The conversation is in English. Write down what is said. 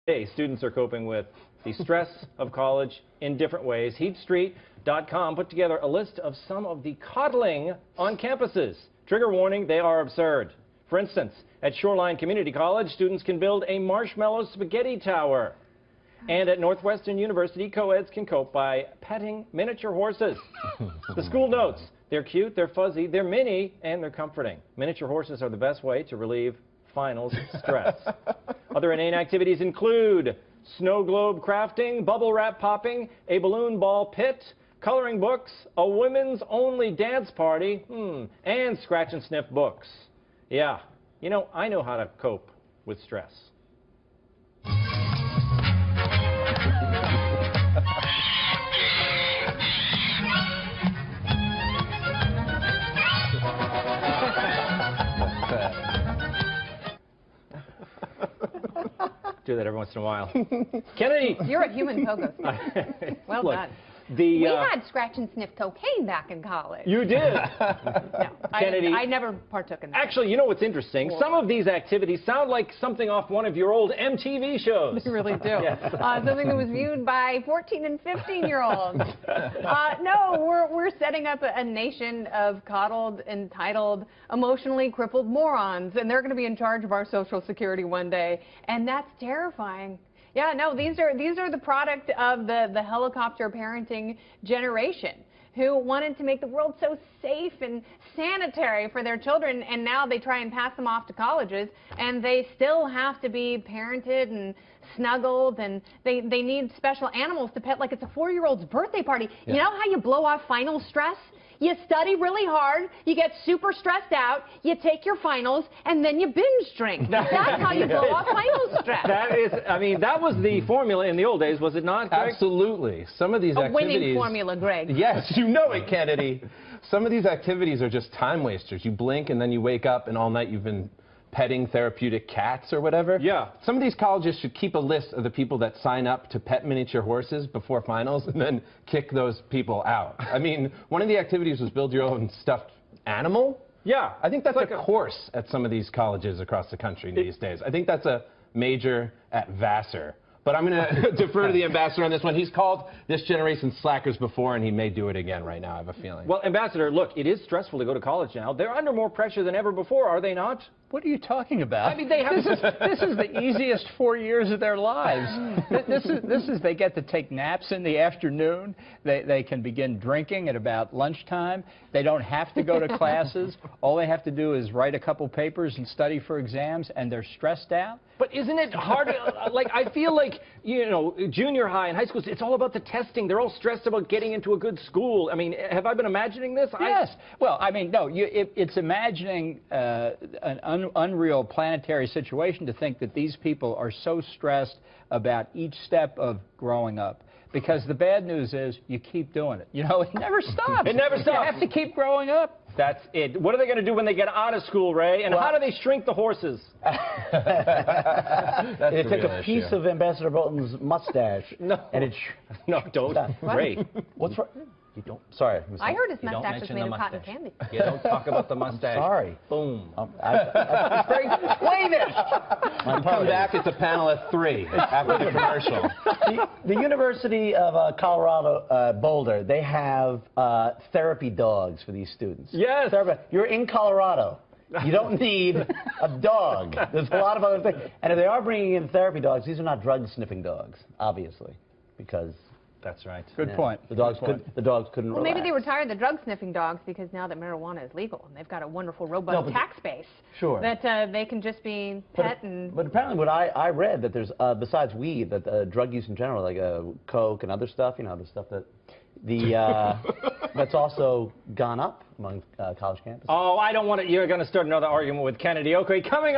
Hey, students are coping with the stress of college in different ways. HeatStreet.com put together a list of some of the coddling on campuses. Trigger warning, they are absurd. For instance, at Shoreline Community College, students can build a marshmallow spaghetti tower. And at Northwestern University, co-eds can cope by petting miniature horses. The school notes, they're cute, they're fuzzy, they're mini, and they're comforting. Miniature horses are the best way to relieve finals stress. Other inane activities include snow globe crafting, bubble wrap popping, a balloon ball pit, coloring books, a women's only dance party, and scratch and sniff books. Yeah, you know, I know how to cope with stress. Do that every once in a while. Kennedy! You're a human pogo stick. Well Look, done. We had scratch and sniff cocaine back in college. You did? No, Kennedy, I never partook in that. Actually, you know what's interesting? Some of these activities sound like something off one of your old MTV shows. They really do. Yes. Something that was viewed by 14 and 15-year-olds. No, we're setting up a nation of coddled, entitled, emotionally crippled morons, and they're going to be in charge of our Social Security one day, and that's terrifying. Yeah, no, these are the product of the helicopter parenting generation who wanted to make the world so safe and sanitary for their children, and now they try and pass them off to colleges, and they still have to be parented and snuggled, and they need special animals to pet like it's a 4-year-old's birthday party. Yeah. You know how you blow off final stress? You study really hard, you get super stressed out, you take your finals, and then you binge drink. That's how you blow off final stress. That is, I mean, that was the formula in the old days, was it not, Greg? Absolutely. Some of these activities... A winning formula, Greg. Yes, you know it, Kennedy. Some of these activities are just time wasters. You blink, and then you wake up, and all night you've been petting therapeutic cats or whatever. Yeah. Some of these colleges should keep a list of the people that sign up to pet miniature horses before finals and then kick those people out. I mean, one of the activities was build your own stuffed animal. Yeah. I think that's like a course at some of these colleges across the country these days. I think that's a major at Vassar. But I'm going to defer to the ambassador on this one. He's called this generation slackers before, and he may do it again right now, I have a feeling. Well, Ambassador, look, it is stressful to go to college now. They're under more pressure than ever before, are they not? What are you talking about? I mean, they have this is the easiest 4 years of their lives. This is they get to take naps in the afternoon. They can begin drinking at about lunchtime. They don't have to go to classes. All they have to do is write a couple papers and study for exams, and they're stressed out. But isn't it hard? Like, I feel like, you know, junior high and high schools, it's all about the testing. They're all stressed about getting into a good school. I mean, have I been imagining this? Yes. Well, I mean, no, it's imagining an unreal planetary situation to think that these people are so stressed about each step of growing up. Because the bad news is you keep doing it. You know, it never stops. It never stops. You have to keep growing up. That's it. What are they going to do when they get out of school, Ray? And how do they shrink the horses? They take a piece of Ambassador Bolton's mustache. No. And it no, don't. Ray. What's wrong? You don't. Sorry. I heard his mustache was made of cotton candy. You don't talk about the mustache. I'm sorry. Boom. It's very squeamish. Come back, it's a panel at 3 after the commercial. The University of Colorado Boulder, they have therapy dogs for these students. Yes. You're in Colorado. You don't need a dog. There's a lot of other things. And if they are bringing in therapy dogs, these are not drug-sniffing dogs, obviously, because... That's right. Good point. The dogs couldn't Well, maybe relax. they retired the drug-sniffing dogs because now that marijuana is legal and they've got a wonderful, robust tax base. Sure. That they can just be pet and... But apparently what I read, that there's, besides weed, that drug use in general, like coke and other stuff, you know, the stuff that... that's also gone up among college campuses. Oh, I don't want to... You're going to start another argument with Kennedy. Okay, coming up...